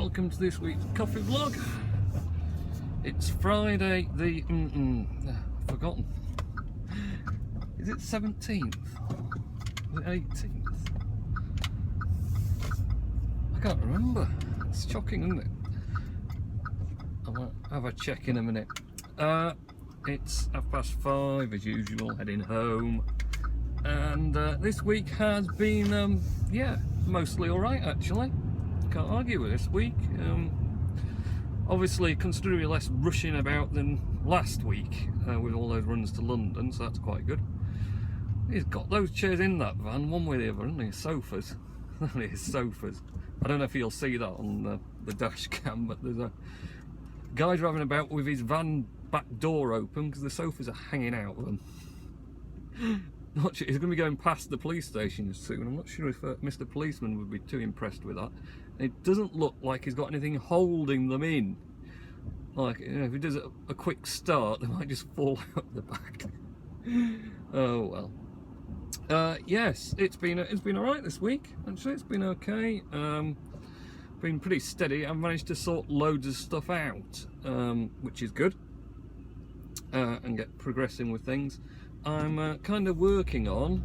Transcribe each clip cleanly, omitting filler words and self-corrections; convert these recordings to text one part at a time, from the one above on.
welcome to this week's coffee vlog. It's Friday the I've forgotten. Is it 17th? Is it 18th? I can't remember. It's shocking, isn't it? I'll have a check in a minute. It's 5:30 as usual, heading home, and this week has been yeah, mostly alright actually. Can't argue with this week. Obviously considerably less rushing about than last week with all those runs to London, so that's quite good. He's got those chairs in that van one way or the other, hasn't he? Sofas. His sofas. I don't know if you'll see that on the dash cam, but there's a guy driving about with his van back door open because the sofas are hanging out of them. Not sure, he's going to be going past the police station soon. I'm not sure if Mr. Policeman would be too impressed with that. It doesn't look like he's got anything holding them in. Like, you know, if he does a quick start, they might just fall out the back. Oh well. Yes, it's been alright this week. Actually, it's been okay. Been pretty steady. I've managed to sort loads of stuff out, which is good, and get progressing with things. I'm kind of working on.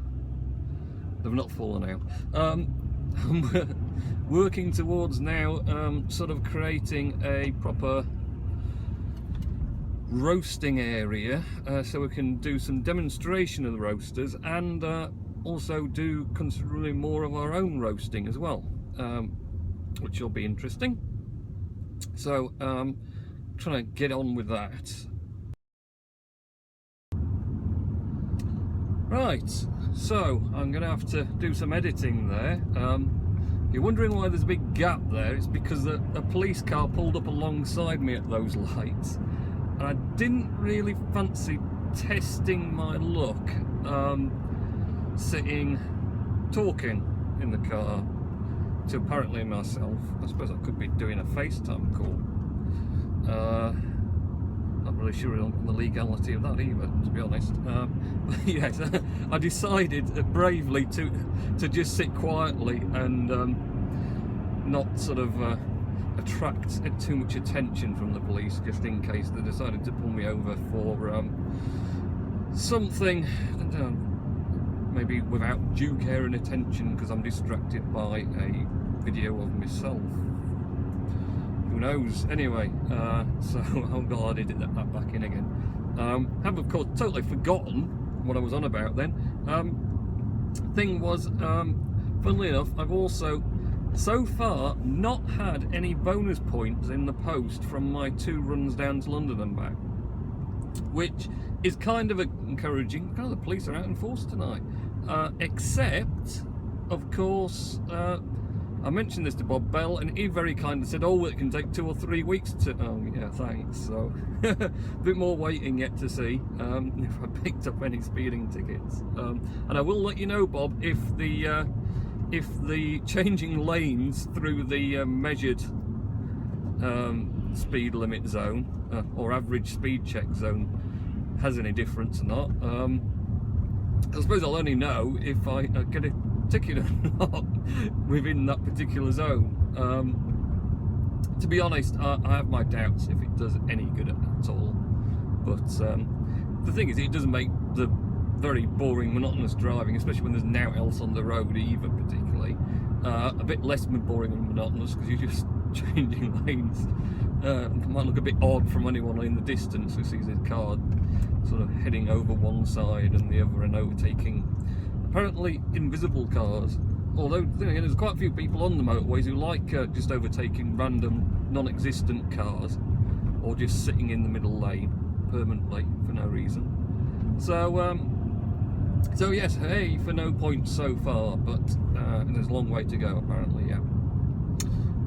They've not fallen out. I'm working towards now sort of creating a proper roasting area, so we can do some demonstration of the roasters and also do considerably more of our own roasting as well, which will be interesting. So trying to get on with that. Right, so I'm going to have to do some editing there. If you're wondering why there's a big gap there, it's because a police car pulled up alongside me at those lights. And I didn't really fancy testing my luck sitting talking in the car to apparently myself. I suppose I could be doing a FaceTime call. Not really sure on the legality of that either, to be honest. But yes, I decided bravely to just sit quietly and not sort of attract too much attention from the police, just in case they decided to pull me over for something maybe without due care and attention because I'm distracted by a video of myself. Who knows? Anyway, so I'm glad I did that back in again. Have of course totally forgotten what I was on about then. Thing was, funnily enough, I've also so far not had any bonus points in the post from my 2 runs down to London and back, which is kind of encouraging. Kind of the police are out in force tonight, except of course I mentioned this to Bob Bell, and he very kindly said, "Oh, it can take 2 or 3 weeks to." Oh, yeah, thanks. So, a bit more waiting yet to see if I picked up any speeding tickets. And I will let you know, Bob, if the changing lanes through the measured speed limit zone or average speed check zone has any difference or not. I suppose I'll only know if I get a ticket or not within that particular zone. To be honest, I have my doubts if it does any good at all. But the thing is, it doesn't make the very boring, monotonous driving, especially when there's now else on the road either, particularly a bit less boring and monotonous because you're just changing lanes. It might look a bit odd from anyone in the distance who sees his car sort of heading over one side and the other and overtaking apparently invisible cars. Although then again, there's quite a few people on the motorways who like just overtaking random non-existent cars or just sitting in the middle lane permanently for no reason. So yes, hey, for no points so far, but there's a long way to go apparently, yeah.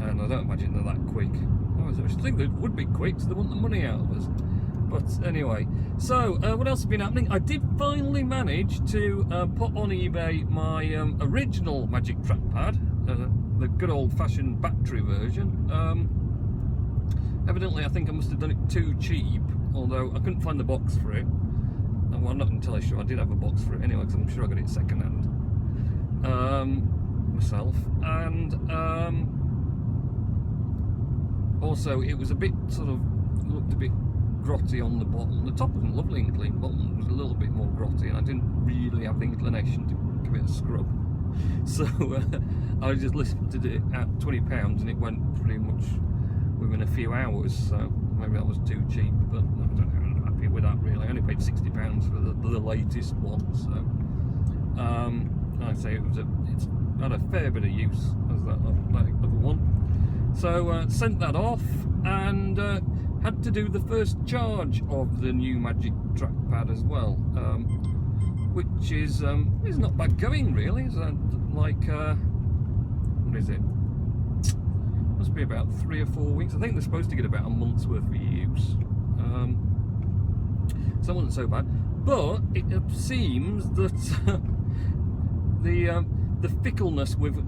And I don't imagine they're that quick. I should think they would be quick, so they want the money out of us. But anyway, so what else has been happening? I did finally manage to put on eBay my original Magic Trackpad, the good old-fashioned battery version. Evidently, I think I must have done it too cheap, although I couldn't find the box for it. Well, I'm not entirely sure. I did have a box for it anyway, because I'm sure I got it second-hand myself. And Also, it was a bit sort of, looked a bit grotty on the bottom. The top was lovely and clean, bottom was a little bit more grotty, and I didn't really have the inclination to give it a scrub. So I just listed it at £20 and it went pretty much within a few hours, so maybe that was too cheap, but I don't know, I'm happy with that really. I only paid £60 for the latest one, so I'd say it's had a fair bit of use as that other one. So sent that off and had to do the first charge of the new Magic trackpad as well, which is not bad going really. It's like what is it? Must be about 3 or 4 weeks. I think they're supposed to get about a month's worth of use. So it wasn't so bad, but it seems that the fickleness with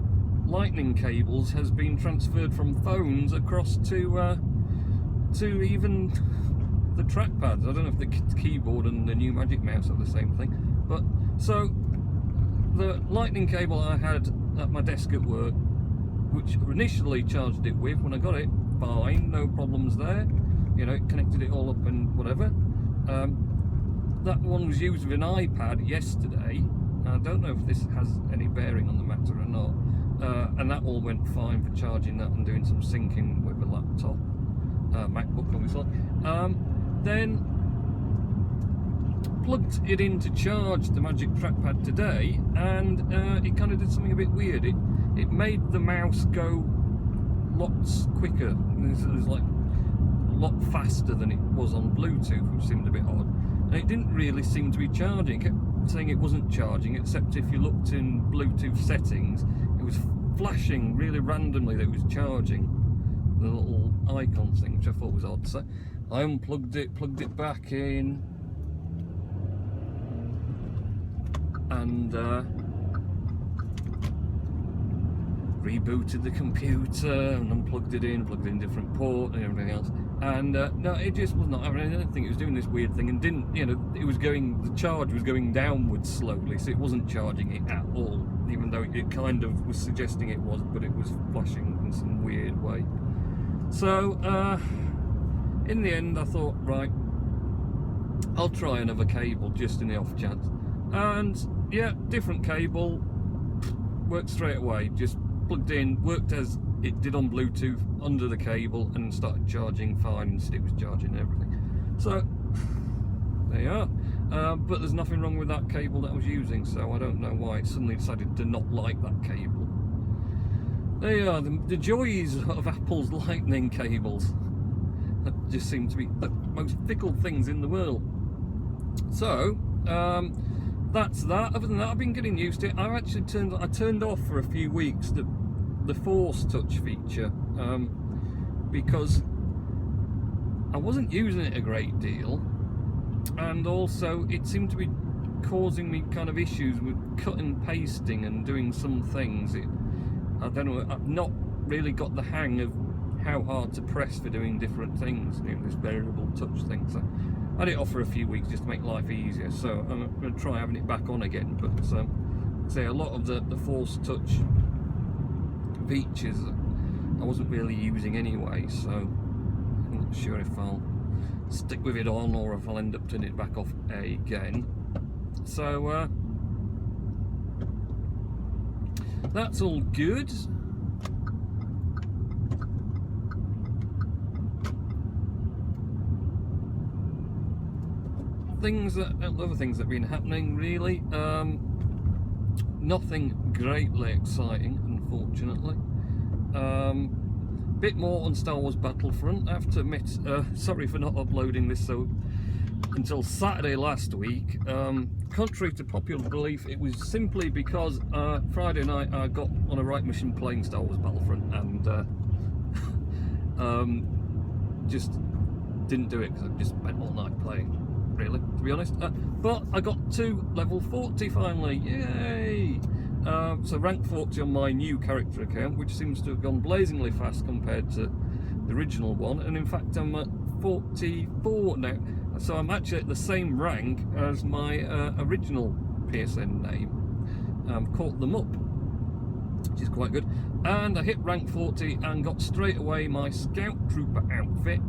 lightning cables has been transferred from phones across to even the trackpads. I don't know if the keyboard and the new Magic Mouse are the same thing, but so the lightning cable I had at my desk at work, which initially charged it with when I got it, fine, no problems there, you know, it connected it all up and whatever. That one was used with an iPad yesterday. I don't know if this has any bearing on the matter or not, and that all went fine for charging that and doing some syncing with a laptop, MacBook obviously. Then plugged it in to charge the Magic trackpad today, and it kind of did something a bit weird. It made the mouse go lots quicker. It was like a lot faster than it was on Bluetooth, which seemed a bit odd. And it didn't really seem to be charging. It kept saying it wasn't charging, except if you looked in Bluetooth settings, it was flashing really randomly that it was charging, the little icon thing, which I thought was odd. So I unplugged it, plugged it back in, and rebooted the computer and unplugged it in, plugged it in different port and everything else. And no, it just was not having anything. It was doing this weird thing and didn't, you know, it was going, the charge was going downwards slowly, so it wasn't charging it at all, even though it kind of was suggesting it was, but it was flashing in some weird way. So in the end I thought, right, I'll try another cable just in the off chance. And yeah, different cable, worked straight away, just plugged in, worked as it did on Bluetooth under the cable, and started charging fine, and it was charging everything. So there you are. But there's nothing wrong with that cable that I was using, so I don't know why it suddenly decided to not like that cable. There you are, the joys of Apple's lightning cables. That just seem to be the most fickle things in the world. So that's that. Other than that, I've been getting used to it. I actually turned off for a few weeks the Force Touch feature, because I wasn't using it a great deal, and also it seemed to be causing me kind of issues with cut and pasting and doing some things. I don't know, I've not really got the hang of how hard to press for doing different things, you know, this variable touch thing. So I had it off for a few weeks just to make life easier, so I'm going to try having it back on again. But say a lot of the Force Touch features I wasn't really using anyway, so I'm not sure if I'll stick with it on or if I'll end up turning it back off again. So that's all good. Other things that have been happening really, nothing greatly exciting, unfortunately. Bit more on Star Wars Battlefront. I have to admit, sorry for not uploading this until Saturday last week. Contrary to popular belief, it was simply because Friday night I got on a right mission playing Star Wars Battlefront, and just didn't do it because I just spent all night playing, really, to be honest. But I got to level 40 finally, yay! So rank 40 on my new character account, which seems to have gone blazingly fast compared to the original one, and in fact I'm at 44 now, so I'm actually at the same rank as my original PSN name. Caught them up. which is quite good. And I hit rank 40 and got straight away my Scout Trooper outfit.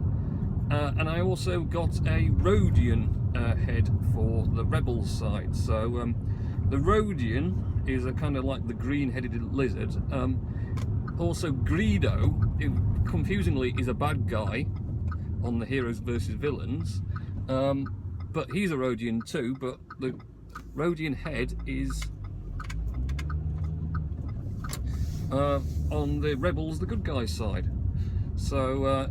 And I also got a Rhodian head for the Rebels side. So the Rhodian is a kind of like the green-headed lizard. Also Greedo, confusingly, is a bad guy on the Heroes versus Villains. But he's a Rhodian too, but the Rhodian head is on the Rebels, the good guy side. So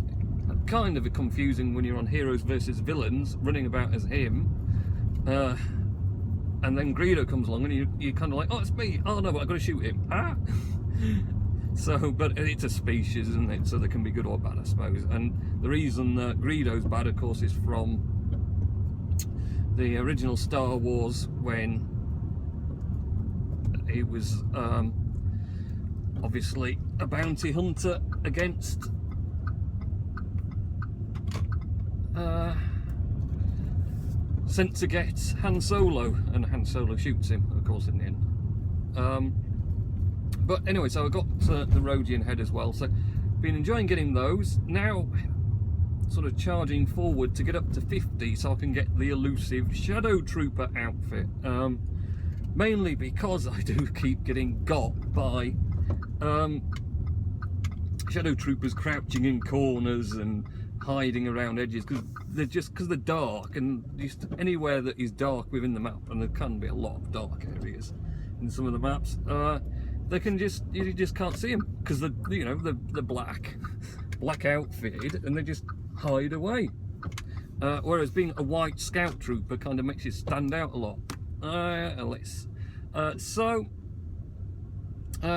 kind of confusing when you're on Heroes versus Villains, running about as him, and then Greedo comes along and you're kind of like, oh, it's me, oh no, but I've got to shoot him. Ah! So, but it's a species, isn't it? So they can be good or bad, I suppose. And the reason Greedo's bad, of course, is from the original Star Wars, when he was obviously a bounty hunter against sent to get Han Solo, and Han Solo shoots him, of course, in the end. But anyway, so I got the Rhodian head as well, so been enjoying getting those. Now sort of charging forward to get up to 50 so I can get the elusive Shadow Trooper outfit, mainly because I do keep getting got by Shadow Troopers crouching in corners and hiding around edges, because they're dark, and just anywhere that is dark within the map, and there can be a lot of dark areas in some of the maps, they can you just can't see them because they're black outfitted, and they just hide away. Whereas being a white Scout Trooper kind of makes you stand out a lot.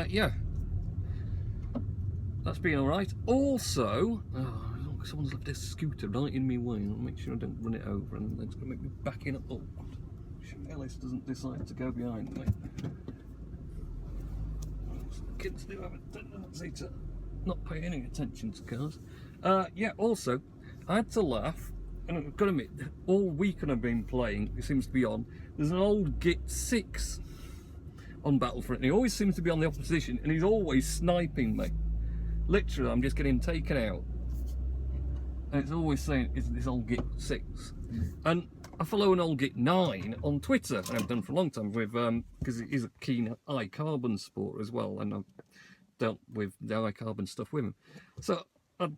Yeah, that's been all right. Also, someone's left a scooter right in my way. I'll make sure I don't run it over, and it's going to make me backing up. Oh, Ellis doesn't decide to go behind me. Kids do have a tendency to not pay any attention to cars. Yeah, also, I had to laugh, and I've got to admit, all weekend I've been playing, it seems to be on, there's an old Git 6 on Battlefront, and he always seems to be on the opposition, and he's always sniping me. Literally, I'm just getting taken out. And it's always saying, it's this old Git 6. And I follow an old Git 9 on Twitter, and I've done for a long time, with because he's a keen iCarbon supporter as well, and I've dealt with the iCarbon stuff with him. So I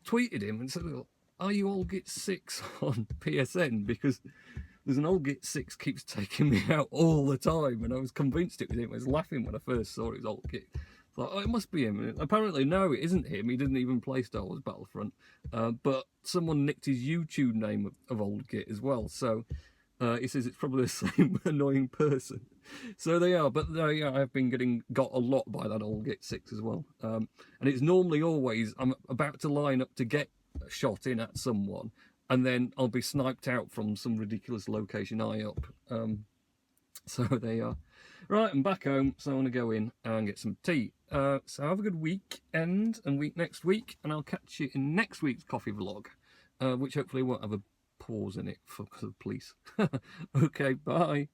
tweeted him and said, are you old Git 6 on PSN? Because there's an old Git 6 keeps taking me out all the time, and I was convinced it was him. I was laughing when I first saw his old Git. Like, oh, it must be him. And apparently, no, it isn't him. He didn't even play Star Wars Battlefront. But someone nicked his YouTube name of old Git as well. So he says it's probably the same annoying person. So they are. But I've been got a lot by that old Git 6 as well. And it's normally always, I'm about to line up to get a shot in at someone, and then I'll be sniped out from some ridiculous location high up. So they are. Right, I'm back home, so I want to go in and get some tea. So have a good weekend and week next week, and I'll catch you in next week's coffee vlog, which hopefully won't have a pause in it because of the police. Okay, bye.